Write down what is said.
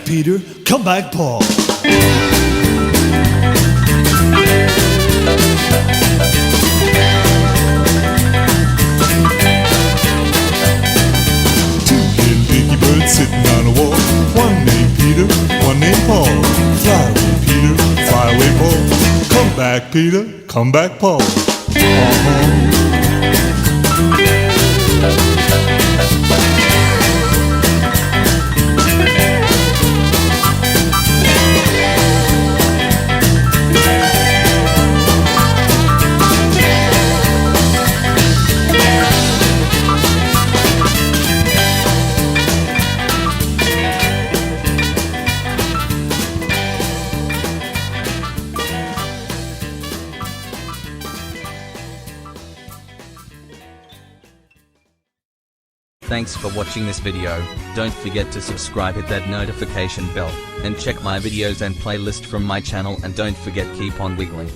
Peter, come back, Paul. Two little dicky birds sitting on a wall. One named Peter, one named Paul. Fly away, Peter, fly away, Paul. Come back, Peter, come back, Paul. Thanks for watching this video. Don't forget to subscribe, hit that notification bell, and check my videos and playlist from my channel, and don't forget keep on wiggling.